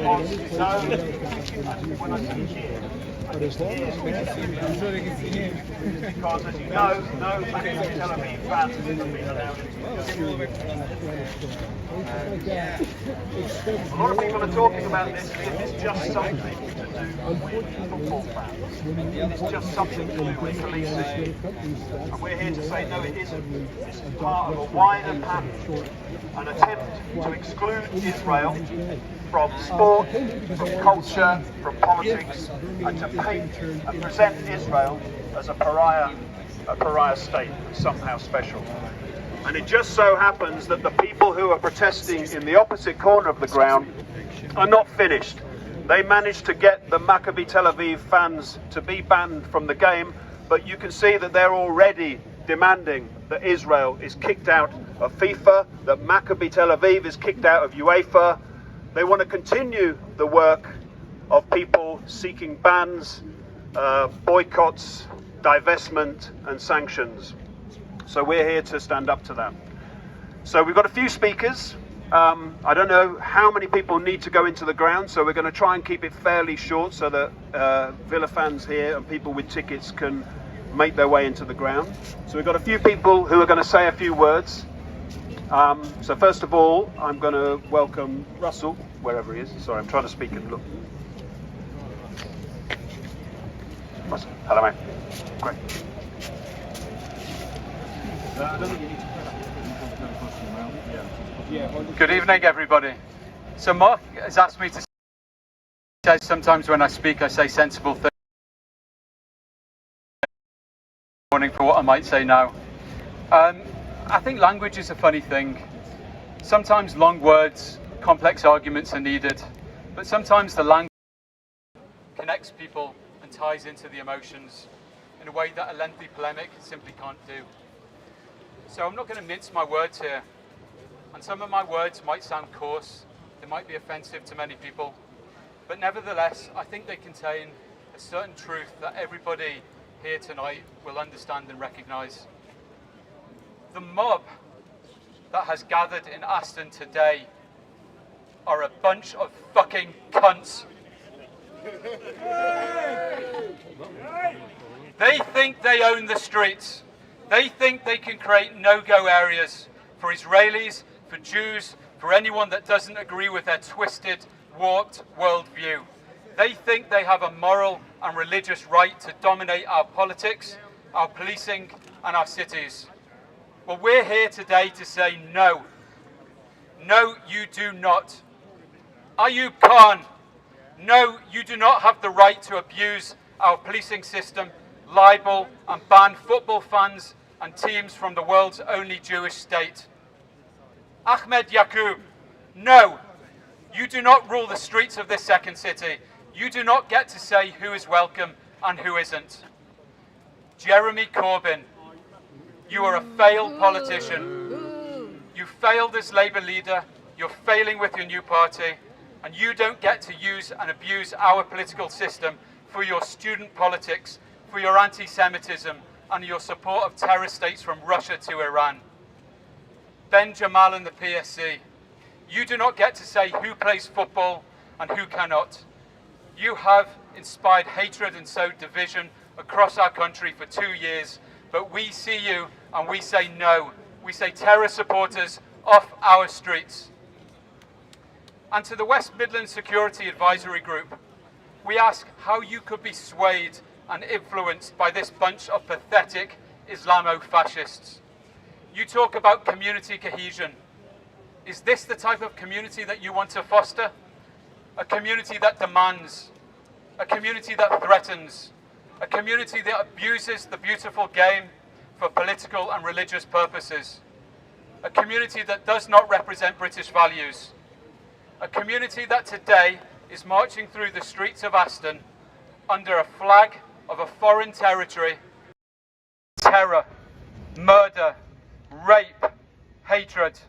response is no. When I say here, because as you know, no Maccabi Tel Aviv fans have been allowed into the A lot of people are talking about this as if it's just something to do with football fans. It's just something to do with policing. And we're here to say, no, it isn't. This is part of a wider pattern, an attempt to exclude Israel from sport, from culture, from politics, and to paint and present Israel as a pariah state, somehow special. And it just so happens that the people who are protesting in the opposite corner of the ground are not finished. They managed to get the Maccabi Tel Aviv fans to be banned from the game, but you can see that they're already demanding that Israel is kicked out of FIFA, that Maccabi Tel Aviv is kicked out of UEFA. They want to continue the work of people seeking bans, boycotts, divestment and sanctions. So we're here to stand up to that. So we've got a few speakers. I don't know how many people need to go into the ground, so we're going to try and keep it fairly short so that Villa fans here and people with tickets can make their way into the ground. So we've got a few people who are going to say a few words. So first of all, I'm going to welcome Russell, wherever he is. Sorry, I'm trying to speak and look. Russell, hello mate. Great. Good evening, everybody. So Mark has asked me to say sometimes when I speak, I say sensible things. Warning for what I might say now. I think language is a funny thing. Sometimes long words, complex arguments are needed, but sometimes the language connects people and ties into the emotions in a way that a lengthy polemic simply can't do. So I'm not going to mince my words here, and some of my words might sound coarse, they might be offensive to many people, but nevertheless I think they contain a certain truth that everybody here tonight will understand and recognise. The mob that has gathered in Aston today are a bunch of fucking cunts. They think they own the streets. They think they can create no-go areas for Israelis, for Jews, for anyone that doesn't agree with their twisted, warped worldview. They think they have a moral and religious right to dominate our politics, our policing, and our cities. Well, we're here today to say no. No, you do not. Ayub Khan, no, you do not have the right to abuse our policing system, libel and ban football fans and teams from the world's only Jewish state. Ahmed Yaqub, no, you do not rule the streets of this second city. You do not get to say who is welcome and who isn't. Jeremy Corbyn, you are a failed politician. You failed as Labour leader, you're failing with your new party, and you don't get to use and abuse our political system for your student politics, for your anti-Semitism, and your support of terror states from Russia to Iran. Ben Jamal and the PSC, you do not get to say who plays football and who cannot. You have inspired hatred and sowed division across our country for 2 years, but we see you and we say no. We say terror supporters off our streets. And to the West Midlands Security Advisory Group, we ask how you could be swayed and influenced by this bunch of pathetic Islamo-fascists. You talk about community cohesion. Is this the type of community that you want to foster? A community that demands, a community that threatens, a community that abuses the beautiful game for political and religious purposes, a community that does not represent British values, a community that today is marching through the streets of Aston under a flag of a foreign territory, terror, murder, rape, hatred.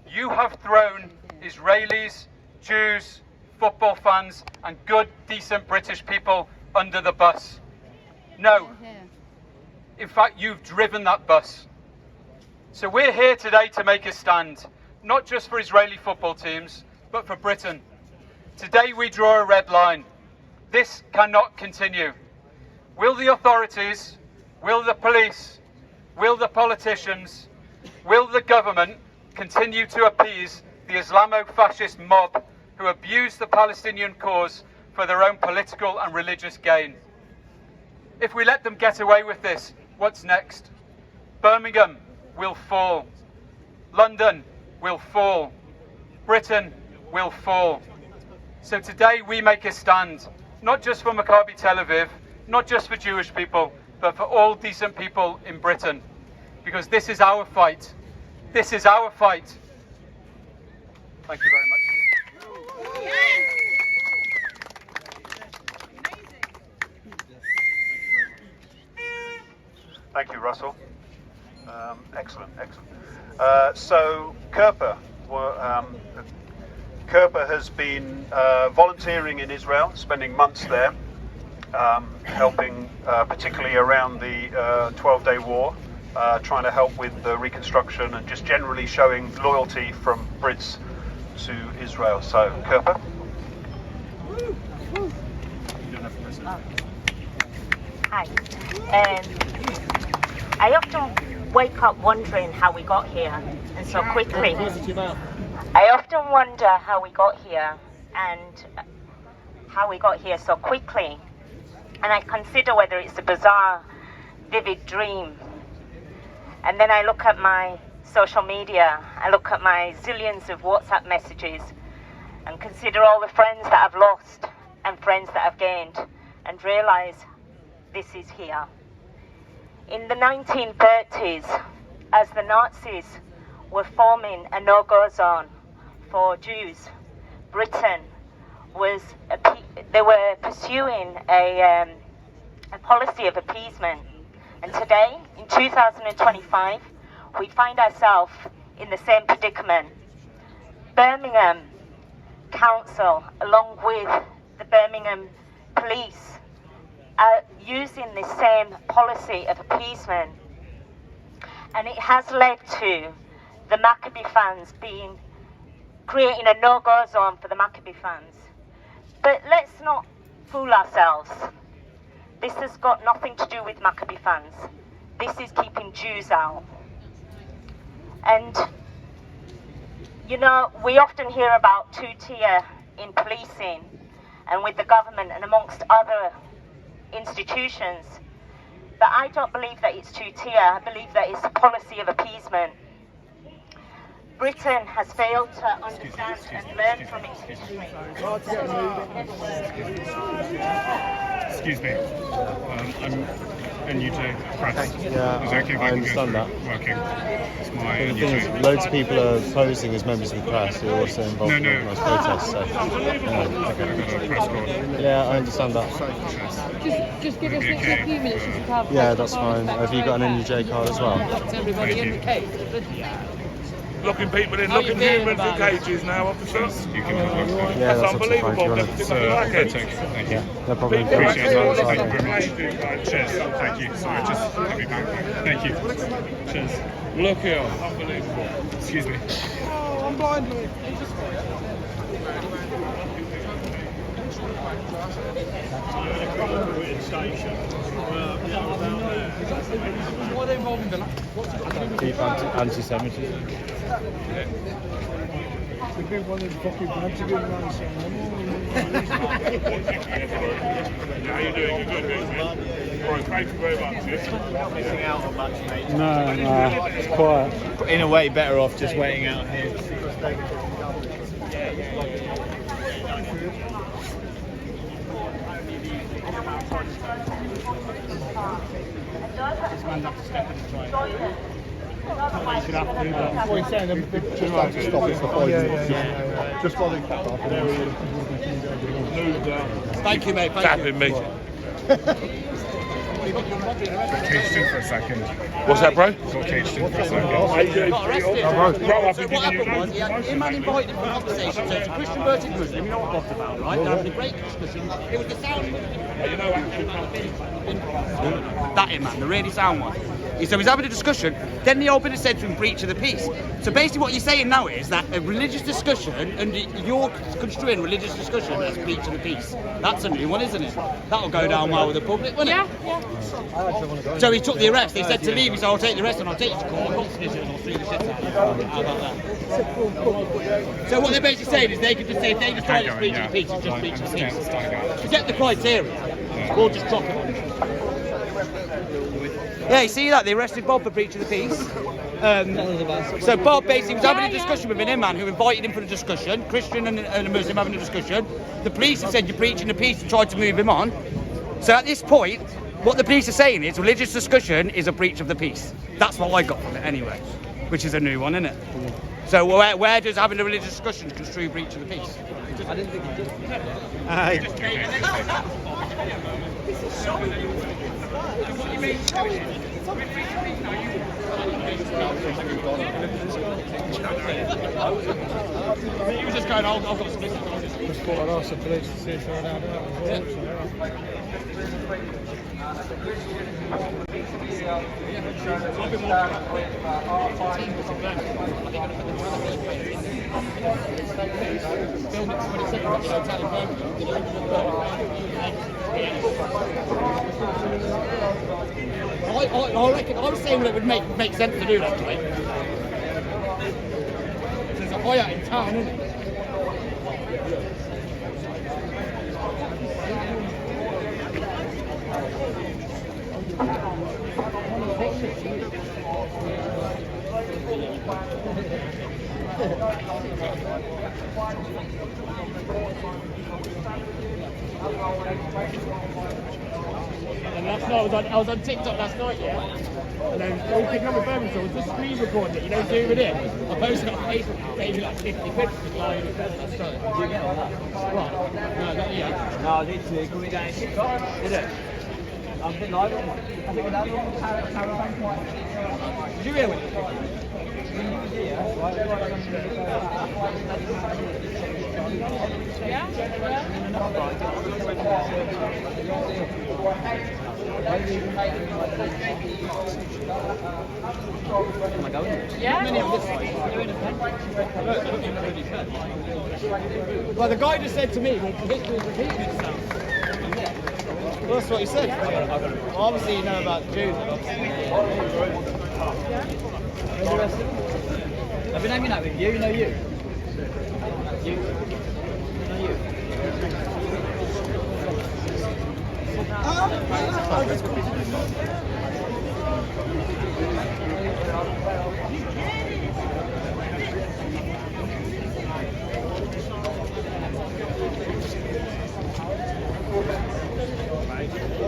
You have thrown Israelis, Jews, football fans and good, decent British people under the bus. No. In fact, you've driven that bus. So we're here today to make a stand, not just for Israeli football teams, but for Britain. Today we draw a red line. This cannot continue. Will the authorities, will the police, will the politicians, will the government continue to appease the Islamo-fascist mob who abuse the Palestinian cause for their own political and religious gain? If we let them get away with this, what's next? Birmingham will fall. London will fall. Britain will fall. So today we make a stand, not just for Maccabi Tel Aviv, not just for Jewish people, but for all decent people in Britain. Because this is our fight. This is our fight. Thank you very much. Thank you, Russell. Excellent. So Kerpa has been volunteering in Israel, spending months there, helping particularly around the 12-day war, trying to help with the reconstruction and just generally showing loyalty from Brits to Israel. So Kerpa. Hi. I often wake up wondering how we got here, and so quickly. I often wonder how we got here and how we got here so quickly. And I consider whether it's a bizarre, vivid dream. And then I look at my social media, I look at my zillions of WhatsApp messages and consider all the friends that I've lost and friends that I've gained and realize this is here. In the 1930s, as the Nazis were forming a no-go zone for Jews, Britain was they were pursuing a policy of appeasement. And today, in 2025, we find ourselves in the same predicament. Birmingham Council, along with the Birmingham Police, are using this same policy of appeasement, and it has led to the Maccabi fans creating a no-go zone for the Maccabi fans. But let's not fool ourselves. This has got nothing to do with Maccabi fans. This is keeping Jews out. And you know, we often hear about two-tier in policing and with the government and amongst other institutions, but I don't believe that it's two-tier. I believe that it's a policy of appeasement. Britain has failed to understand and learn from its history. Excuse me, I'm NUJ press. Yeah, Is it okay if I can understand go that. through working? It's my The thing is, NUJ. loads of people are posing as members of the press who are also involved in No. organised protests. So, I've got a press card. yeah, I understand that. Just give us Would it be a few minutes just to have. Yeah, that's fine. Have you got an NUJ card as well? Everybody in the case. Locking people in, locking humans in cages now, officers. You can have a look. Yeah, That's that's absolutely fine. Do you unbelievable. want It's to? take. Thank you. No problem. Appreciate that. Thank you Right. very much. Cheers. Thank you. Sorry, just I'll be back. Thank you. Cheers. Look here. Unbelievable. Excuse me. I'm blind. Keep anti-Semitism. How you doing? You good, man? Right, thank you very much. Missing out on much, mate. No, it's quiet. In a way, better off just waiting out here. Just while they cut off. Thank you, mate. Tapping me. Got caged in for a second. What's that, bro? Got caged in for a second. Got arrested. Well, I've So been what giving happened you was, him man invited him for a conversation, so it's a Christian versus Muslim, you know what I'm talking about, right? They're having a great discussion. It was the sound. You know, actually, That him man, the really sound one. So he's having a discussion, then the opener said to him, breach of the peace. So basically what you're saying now is that a religious discussion, and you're construing religious discussion as breach of the peace. That's a new one, isn't it? That'll go down well with the public, won't it? Yeah. So he took the arrest, he said to leave, he said, I'll take the arrest and I'll take you to court, I'll got this and I'll sue the shit out of you. How about that? So what they're basically saying is they could just say, if they decide it's breach of the peace, it's just breach of the peace. To get the criteria, we'll just drop it on you. Yeah, you see that? They arrested Bob for breach of the peace. So Bob basically was having a discussion with an in-man who invited him for the discussion, Christian and a Muslim having a discussion. The police have said you're breaching the peace and tried to move him on. So at this point, what the police are saying is religious discussion is a breach of the peace. That's what I got from it anyway, which is a new one, isn't it? So where does having a religious discussion construe breach of the peace? I didn't think it He was just going, I've got some business. Just thought I'd ask the police to see if they're allowed out. I reckon, I was saying that it would make sense to do that, mate. There's a high out in town, isn't it? And last night I was on TikTok last night, yeah. And then I was picking up my phone, so I was just screen recording it, you know, zooming in. I posted it on Facebook, maybe like 50 quid for the guy who said that story. Did you get all that? What? No, not yet. No, literally coming down TikTok, did it? I'm a bit live on it. I think another one was caravan quite. Did you hear when it was? Well, the guy just said to me, well, history is repeating itself. Well, that's what he said. Well, obviously, you know about the Jews. I've been hanging out with you, you know you? You know you?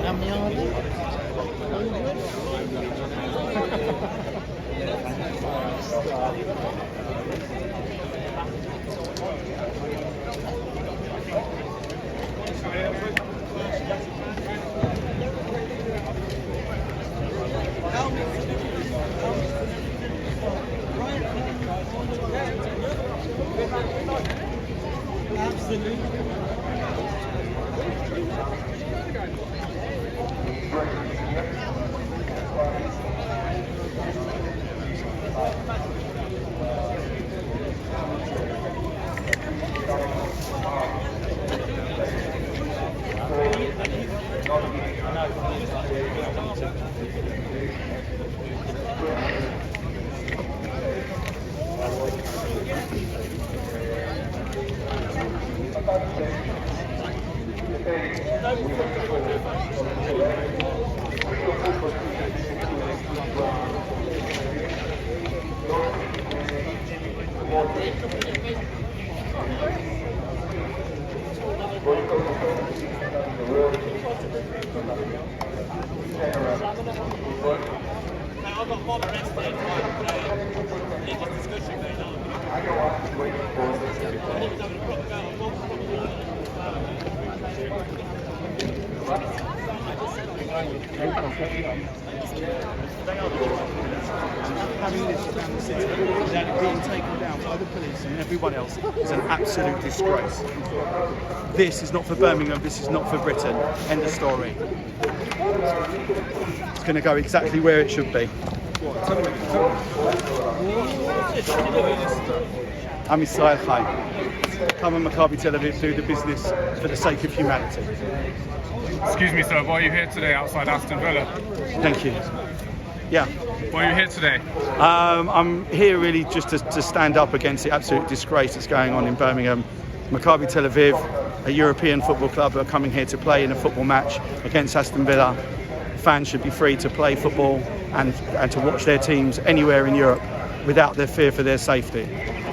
How many are there? Having this around the city without it being taken down by the police and everyone else is an absolute disgrace. This is not for Birmingham, this is not for Britain. End of story. It's going to go exactly where it should be. I'm Israel Chai. Come on Maccabi Tel Aviv, do the business for the sake of humanity. Excuse me, sir, why are you here today outside Aston Villa? Thank you. Yeah. Why are you here today? I'm here really just to stand up against the absolute disgrace that's going on in Birmingham. Maccabi Tel Aviv, a European football club, are coming here to play in a football match against Aston Villa. Fans should be free to play football and to watch their teams anywhere in Europe without their fear for their safety.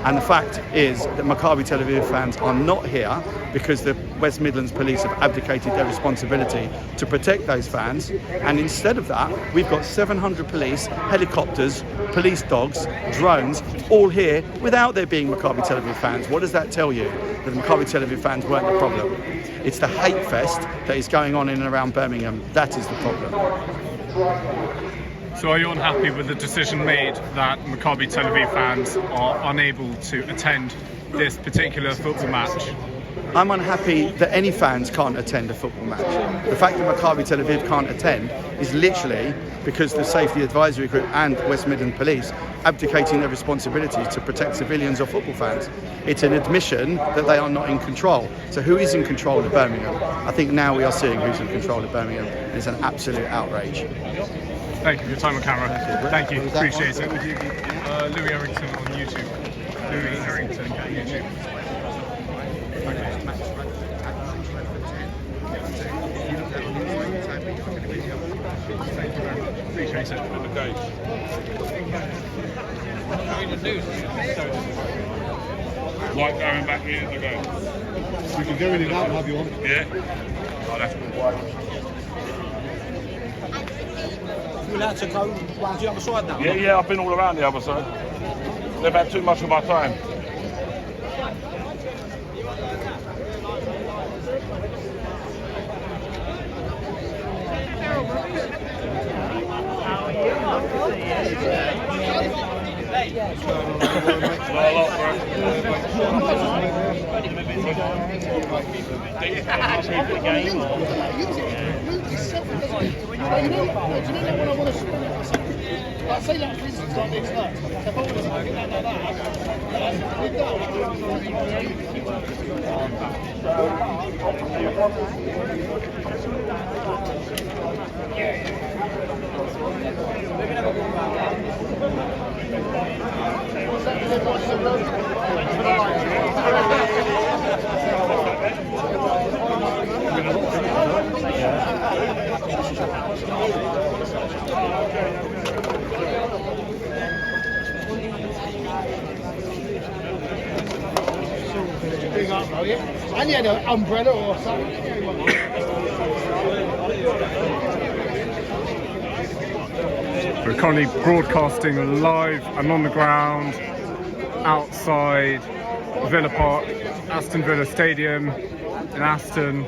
And the fact is that Maccabi Tel Aviv fans are not here because the West Midlands police have abdicated their responsibility to protect those fans. And instead of that, we've got 700 police, helicopters, police dogs, drones, all here without there being Maccabi Tel Aviv fans. What does that tell you? That the Maccabi Tel Aviv fans weren't the problem. It's the hate fest that is going on in and around Birmingham. That is the problem. So are you unhappy with the decision made that Maccabi Tel Aviv fans are unable to attend this particular football match? I'm unhappy that any fans can't attend a football match. The fact that Maccabi Tel Aviv can't attend is literally because the Safety Advisory Group and West Midlands Police abdicating their responsibility to protect civilians or football fans. It's an admission that they are not in control. So who is in control of Birmingham? I think now we are seeing who's in control of Birmingham. It's an absolute outrage. Thank you for your time on camera. Thank you, appreciate it. Louis Errington on YouTube. Louis Errington on YouTube. Appreciate it. Okay. Like going back years ago. We can go in and out if you want. Yeah? Oh, that's good. You're allowed to go round the other side now? Yeah, I've been all around the other side. They've had too much of my time. Say like for instance like this, look. If I was looking at and you had an umbrella or something. We're currently broadcasting live and on the ground outside Villa Park, Aston Villa Stadium in Aston,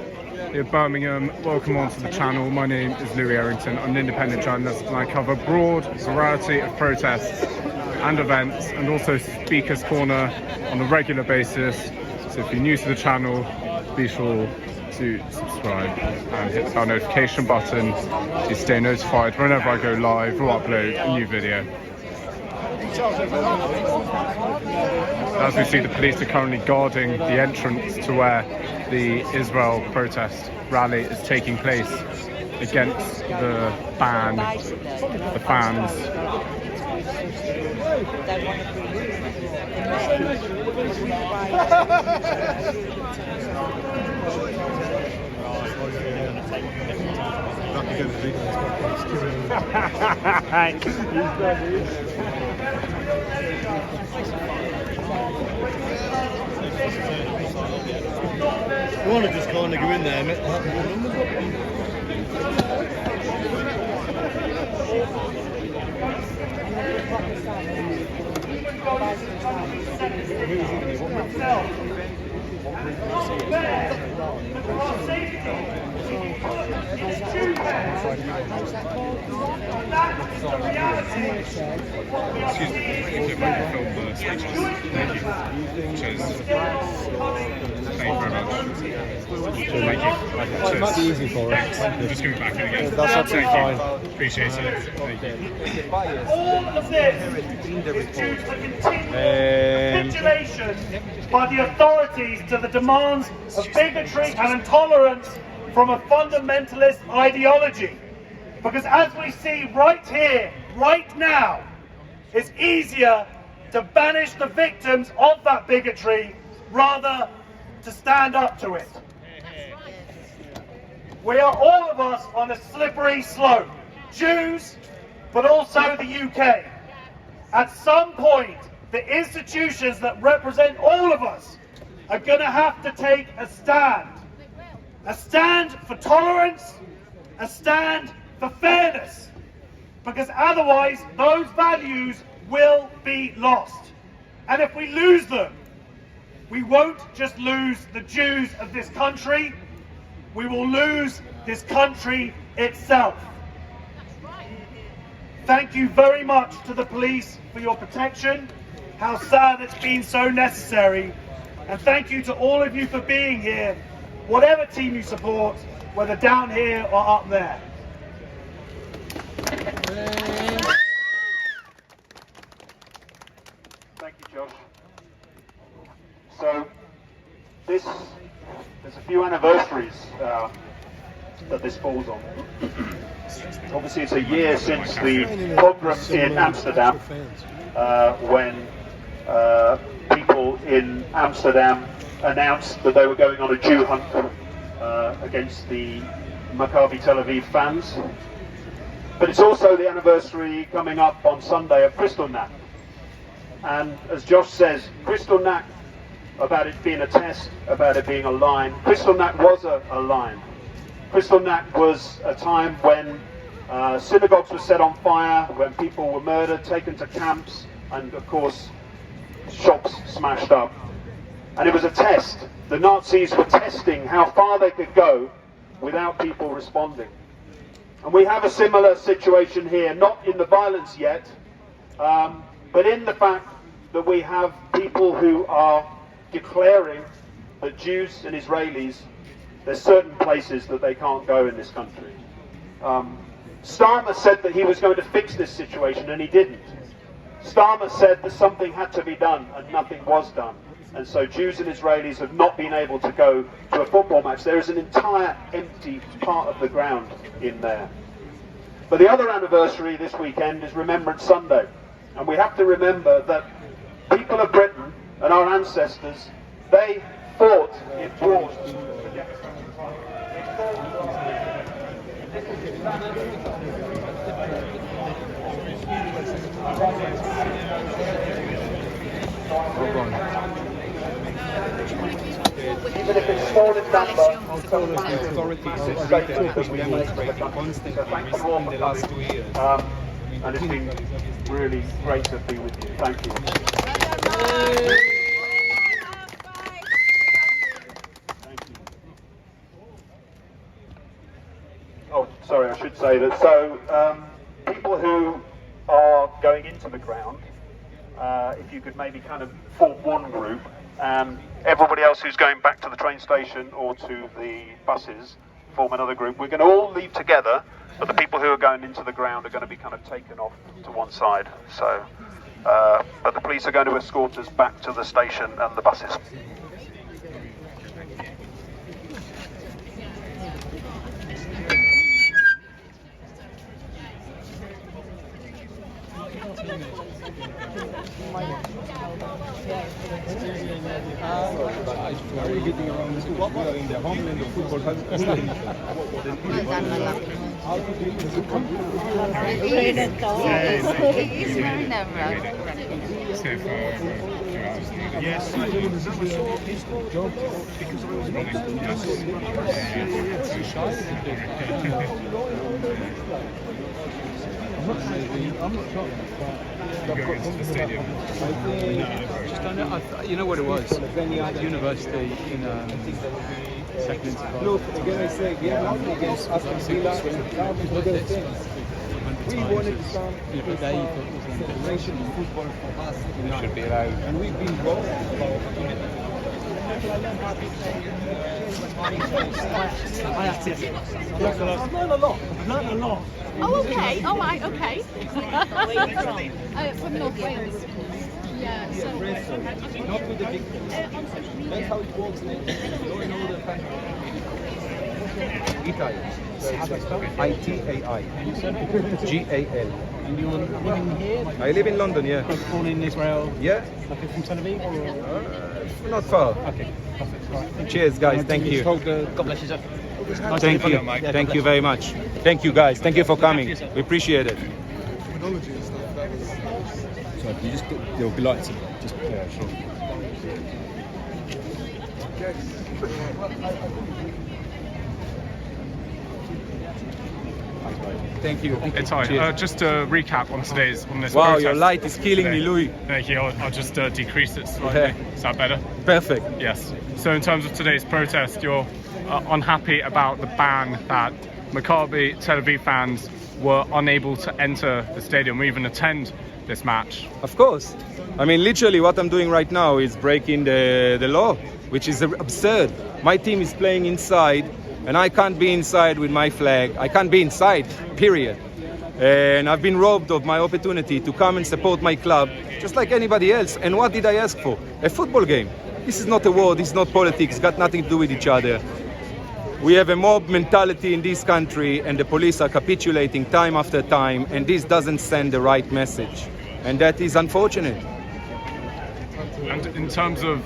near Birmingham. Welcome onto the channel. My name is Louis Errington. I'm an independent journalist and I cover a broad variety of protests and events and also Speaker's Corner on a regular basis. So if you're new to the channel, be sure to subscribe and hit the bell notification button to stay notified whenever I go live or upload a new video. As we see, the police are currently guarding the entrance to where the Israel protest rally is taking place against the ban, the fans. You want to just kind of go in there, mate. Excuse me, if you might film the speeches. Thank you. Cheers. Thank you very much. Thank you. Cheers. It's easy for us. I'm just going back in again. That's absolutely Thank you. fine. Appreciate it. Thank you. All of this is due to the continual capitulation by the authorities to the demands of bigotry and intolerance from a fundamentalist ideology. Because as we see right here, right now, it's easier to banish the victims of that bigotry rather to stand up to it. We are all of us on a slippery slope, Jews, but also the UK. At some point, the institutions that represent all of us are going to have to take a stand. A stand for tolerance, a stand for fairness, because otherwise those values will be lost. And if we lose them, we won't just lose the Jews of this country, we will lose this country itself. Thank you very much to the police for your protection. How sad it's been so necessary. And thank you to all of you for being here, whatever team you support, whether down here or up there. Thank you, Josh. So, there's a few anniversaries that this falls on. Obviously, it's a year since the pogrom in Amsterdam, when people in Amsterdam announced that they were going on a Jew hunt against the Maccabi Tel Aviv fans. But it's also the anniversary coming up on Sunday of Kristallnacht. And as Josh says, Kristallnacht, about it being a test, about it being a line, Kristallnacht was a line. Kristallnacht was a time when synagogues were set on fire, when people were murdered, taken to camps, and of course, shops smashed up. And it was a test. The Nazis were testing how far they could go without people responding. And we have a similar situation here, not in the violence yet, but in the fact that we have people who are declaring that Jews and Israelis, there's certain places that they can't go in this country. Starmer said that he was going to fix this situation, and he didn't. Starmer said that something had to be done, and nothing was done. And so Jews and Israelis have not been able to go to a football match. There is an entire empty part of the ground in there. But the other anniversary this weekend is Remembrance Sunday. And we have to remember that people of Britain and our ancestors, they fought in wars. Even if it's small in number, and it's been really great to be with you. Thank you. Oh, sorry, I should say that. So, people who are going into the ground, if you could maybe kind of form one group, and everybody else who's going back to the train station or to the buses form another group. We're going to all leave together, but the people who are going into the ground are going to be kind of taken off to one side. So, but the police are going to escort us back to the station and the buses. Yes, I do. Is that my short job? Because I was running. I'm not sure. Going to the stadium. No, just don't know. You know what it was? University in Look, again I say, we have nothing against Aston Villa, other things. We wanted to come to celebration of football for us. Should be allowed. And we've been wrong about it. I have to. I've learned a lot. Oh, okay. All right, okay. From North Wales. Yeah, so... Not with the big things. That's how it works. Law and order country. Italian. I-T-A-I. G-A-L. And you're living here? I live in London, yeah. Born in Israel? Yeah. Like from Tel Aviv? Or? Not far. Okay, perfect. Right. Cheers, guys. Thank you. God bless you, sir. Thank you. Thank you very much. Thank you, guys. Thank you for coming. We appreciate it. So you just, you'll be like to just, yeah, sure. Thank you. It's all right. Just to recap on this Wow, protest your light is killing today. me, Louis. Thank you. I'll just decrease it slightly. Yeah. Is that better? Perfect. Yes. So in terms of today's protest, you're unhappy about the ban that Maccabi Tel Aviv fans were unable to enter the stadium or even attend this match. Of course. I mean, literally what I'm doing right now is breaking the law, which is absurd. My team is playing inside and I can't be inside with my flag. I can't be inside, period. And I've been robbed of my opportunity to come and support my club, just like anybody else. And what did I ask for? A football game. This is not a war, this is not politics, it's got nothing to do with each other. We have a mob mentality in this country and the police are capitulating time after time, and this doesn't send the right message. And that is unfortunate. And in terms of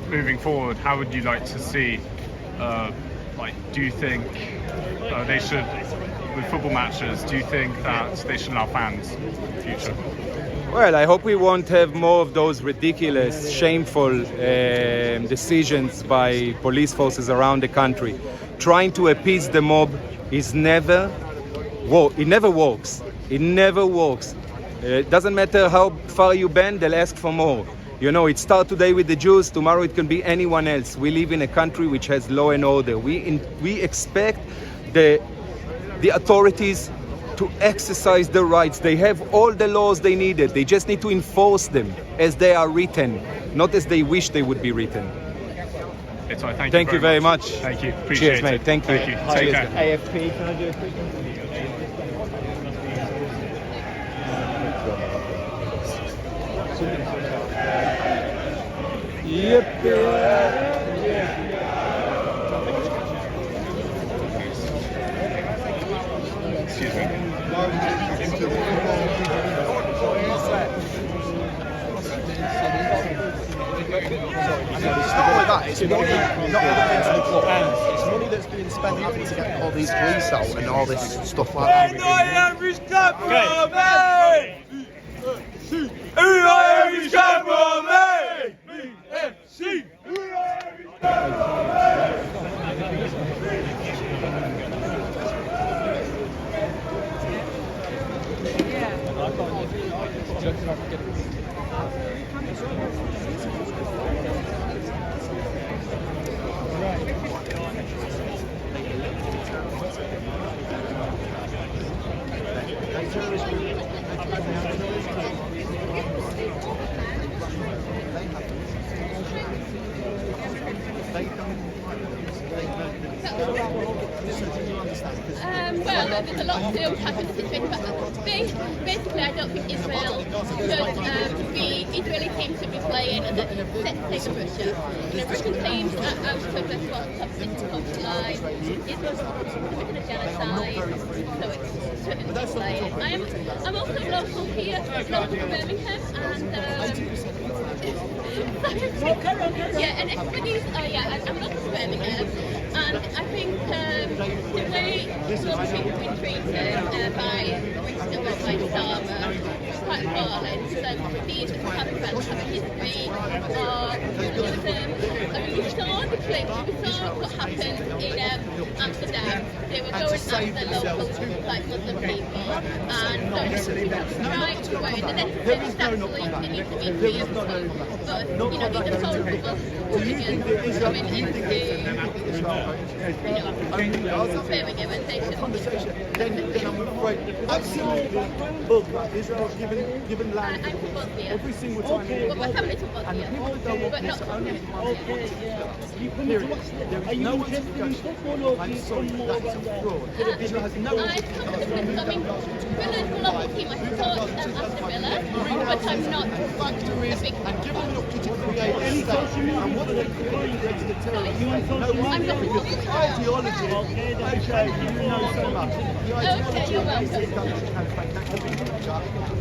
moving forward, how would you like to see, do you think they should, with football matches, do you think that they should allow fans in the future? Well, I hope we won't have more of those ridiculous, shameful decisions by police forces around the country. Trying to appease the mob is never works. It never works. It doesn't matter how far you bend, they'll ask for more. You know, it starts today with the Jews, tomorrow it can be anyone else. We live in a country which has law and order. We expect the authorities to exercise their rights. They have all the laws they needed. They just need to enforce them as they are written, not as they wish they would be written. It's all right. Thank you very much. Thank you. Appreciate Cheers, mate. it. Thank you. Take care. AFP, can I do a quick one? Excuse me. It's money that's being spent having to get all these police out and all this stuff like that. Well, there's a lot to unpack in the situation, but basically I don't think Israel should be, Israeli teams should be playing at the set stage of Russia. You know, Russian teams are out of the top 6 line. Israel's committing a genocide, so it shouldn't be playing. I'm also local here, local to Birmingham, and yeah, and everybody's, I'm local to Birmingham, and I think the way some people have been treated by Bristol or by Starmer is quite appalling. So these Maccabi fans have a history of communism. I mean, we saw the clip, we saw what happened in Amsterdam. They were going after local, like Muslim people, and so trying to win. And then it's actually it needs to be peaceful. But you know, these are horrible hooligans coming into Birmingham and they should. Then I'm afraid absolutely. Look, Israel given land every single time. Well, what's happening to Bosnia? And the people that don't want this are only period. There is no justification. I'm sorry, that is a fraud. Israel has no justification. I mean, Villa's a local team. I support Aston Villa, but I'm not factories and give them an opportunity to create a state. And what they create to the terrorists. I'm not ideology. Okay, you know so much. The ideology of ISIS and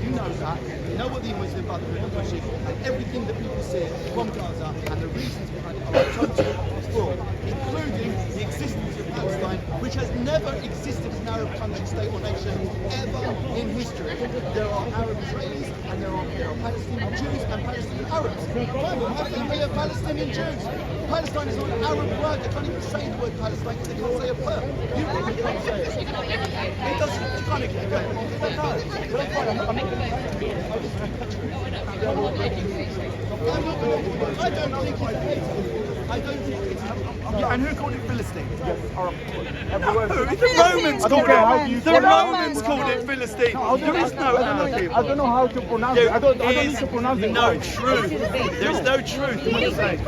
you know that. You know what the Muslim Brotherhood are pushing, and everything that people see from Gaza and the reasons behind it are total fraud, including the existence of Palestine, which has never existed as an Arab country, state or nation ever in history. There are Arab Israelis and there are Palestinian Jews and Palestinian Arabs. How can we have Palestinian Jews? Palestine is not an Arab word. They can't even say the word Palestine because they can't say a verb. You really can't say it. It doesn't. You can't get it. No. But I'm not going to. I don't think it's. Yeah, and who called it Philistine? The Romans called it. The Romans called it Philistine. There is no Arab people. I don't know how to pronounce it. I don't need to pronounce it. No truth. There's no truth in what you're saying.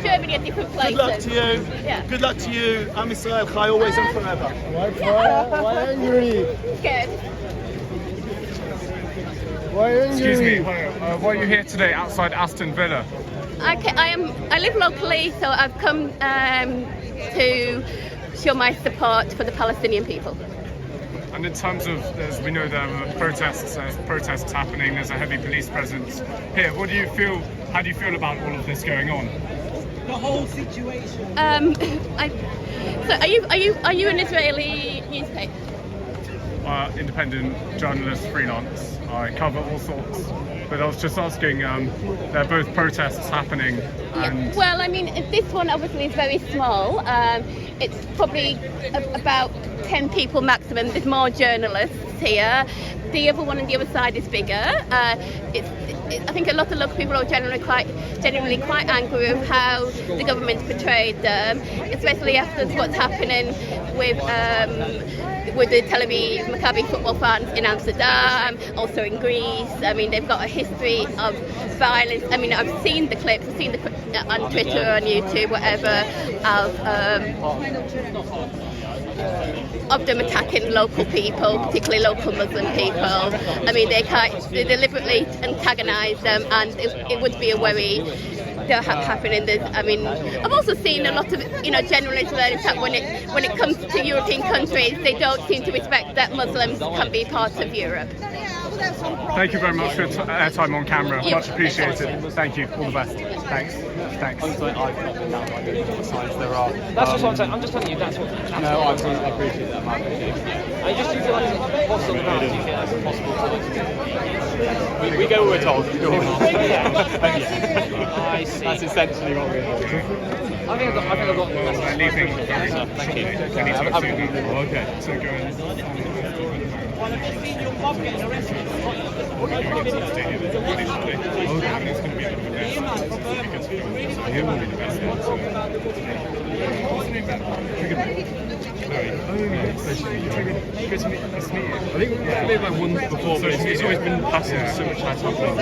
Germany at different places. Good luck to you. Yeah. Good luck to you. Am Israel Chai, always and forever. Why angry? Scared. Why angry? Excuse me, why are you here today outside Aston Villa? Okay, I live locally, so I've come to show my support for the Palestinian people. And in terms of, as we know, there are protests happening, there's a heavy police presence here. What do you feel, how do you feel about all of this going on? The whole situation. So are you an Israeli newspaper? Independent journalist, freelance. I cover all sorts. But I was just asking, there are both protests happening. And Yeah, well, I mean, this one obviously is very small. It's probably about 10 people maximum. There's more journalists here. The other one on the other side is bigger. I think a lot of local people are generally quite angry with how the government's portrayed them, especially after what's happening with the Tel Aviv Maccabi football fans in Amsterdam, also in Greece. I mean, they've got a history of violence. I mean, I've seen the clips, I've seen on Twitter, on YouTube, whatever, of them attacking local people, particularly local Muslim people. I mean, they deliberately antagonise them, and it would be a worry that happening. I mean, I've also seen a lot of, general Israelis that when it comes to European countries, they don't seem to respect that Muslims can be part of Europe. thank you very much for your airtime on camera. Much appreciated. Thank you. All the best. Thanks. Thanks. That's just what I'm saying. I'm just telling you that's what. No, I appreciate that. I just do feel like it's possible. Do you think that's impossible to We go where we're told. I see. That's essentially what we're doing. I think I've got the message. Leaving. Thank you. Okay. So go in. Well, I've just seen your mum getting arrested. Okay, it's going to be a bit of a mess. So he will be the best one. What's the name Good to meet you. I think maybe I've won before, but it's always been passive. So much has happened.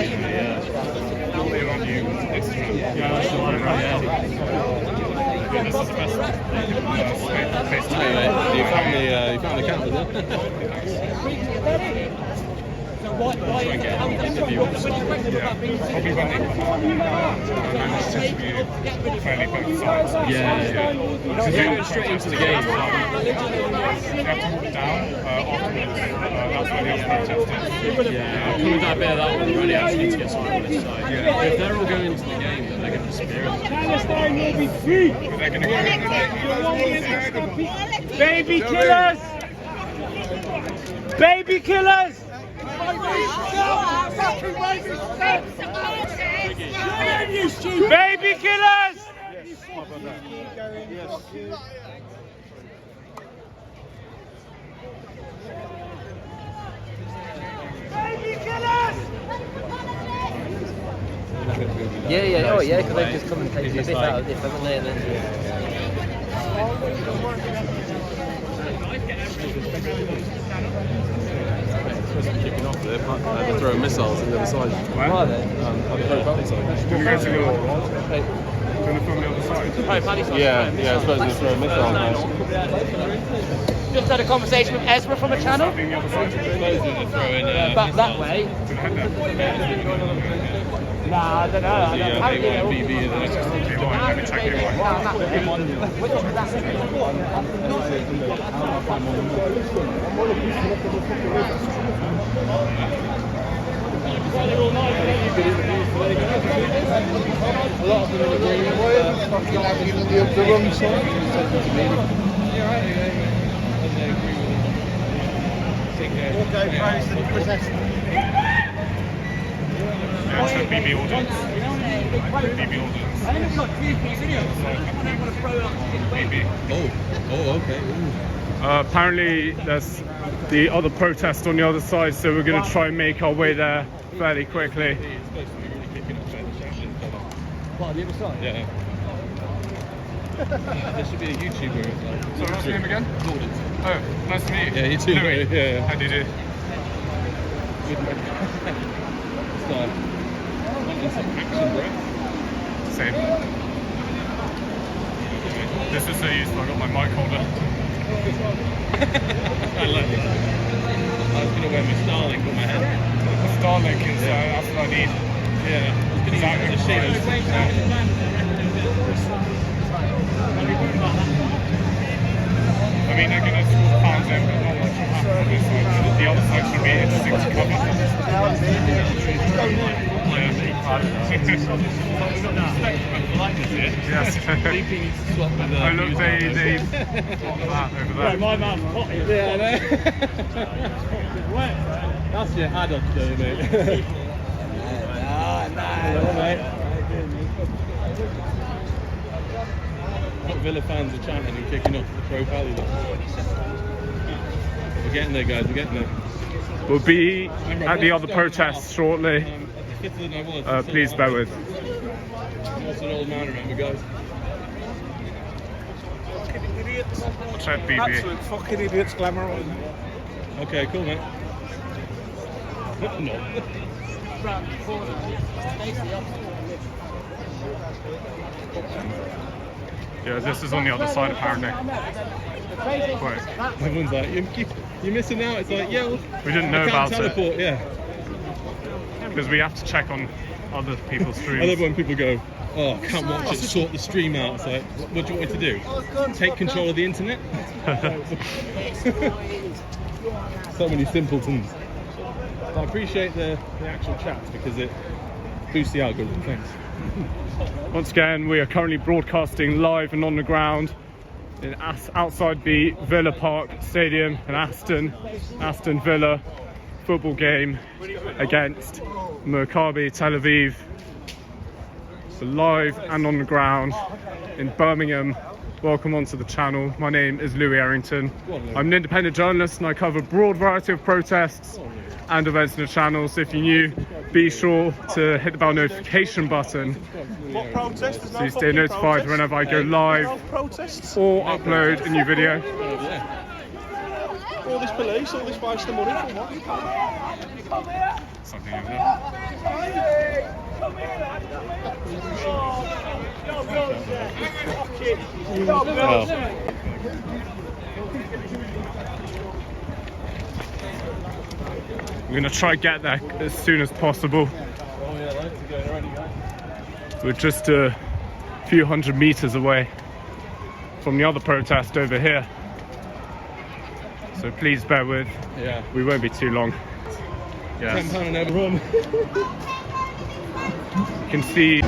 On you, Instagram. Yeah, that's the one. Yeah, this is the best face to face. You found the camp, is it? Why I'll be running. Managed to interview fairly both sides. Yeah. So you're straight into the game. You have to walk it down afterwards. That's when the protesters. Yeah, coming down a bit of that one, really actually need to get someone on his side. Yeah. If they're all going into the game, then they're going to disappear. Palestine will be free. They're going to go in. Baby killers! Baby killers! Baby killers! my brother. Yes. Yeah, oh yeah, because they just come and take the bit out of this, haven't they? And then, supposed to be kicking off there, but they're throwing missiles in the other side. Where are they? On the Pro Valley side. Did we go to the from the other side? Yeah, I suppose they're throwing missiles now. Just had a conversation with Ezra from a channel. Back that way. Nah, I don't know. Yeah, it's a BB audience. BB audience. BB. Oh, okay. Apparently there's the other protest on the other side, so we're going to try and make our way there fairly quickly. Part of the other side? Yeah. There should be a YouTuber. So what's your name again? Gordon. Oh, nice to meet you. Yeah, you too. Louis. Yeah. How do you do? Good man. It's like action, bro. Same. This is so useful, I got my mic holder. I like it. I was going to wear my Starlink on my head. Starlink is, that's what I need. Yeah. Exactly. I mean, they're going to score pounds in, but not much will happen on this side. The other side should be interesting to cover. Yes. Oh look, they that over there. My man's potty. Yeah, I know. That's your haddock though, mate. Hello, mate. What Villa fans are chanting and kicking off the Pro Valley. We're getting there, guys. We're getting there. We'll be at the other protests shortly. Please bear with. I'm also an old man, remember, guys? Watch out, BB. Absolute fucking idiots, glamour on. Okay, cool, mate. No. Yeah, this is on the other side apparently. Wait. Everyone's like, you're missing out. It's like, yeah, well, We didn't know about teleport, it. Yeah. Because we have to check on other people's streams. I love when people go, oh, I can't watch it, sort the stream out. It's like, what do you want me to do? Take control of the internet? So many simpletons. I appreciate the actual chat because it boosts the algorithm. Thanks. Once again, we are currently broadcasting live and on the ground in outside the Villa Park Stadium in Aston Villa football game against Maccabi Tel Aviv. So live and on the ground in Birmingham. Welcome onto the channel. My name is Louis Arrington. I'm an independent journalist and I cover a broad variety of protests and events in the channel. So if you're new, be sure to hit the bell notification button What protest? so you stay notified whenever I go live or upload a new video. All this police, all this waste of money for what? Something over there. I'm going to try to get there as soon as possible. We're just a few hundred meters away from the other protest over here. So please bear with. Yeah. We won't be too long. Yes. £10 an hour run. You can see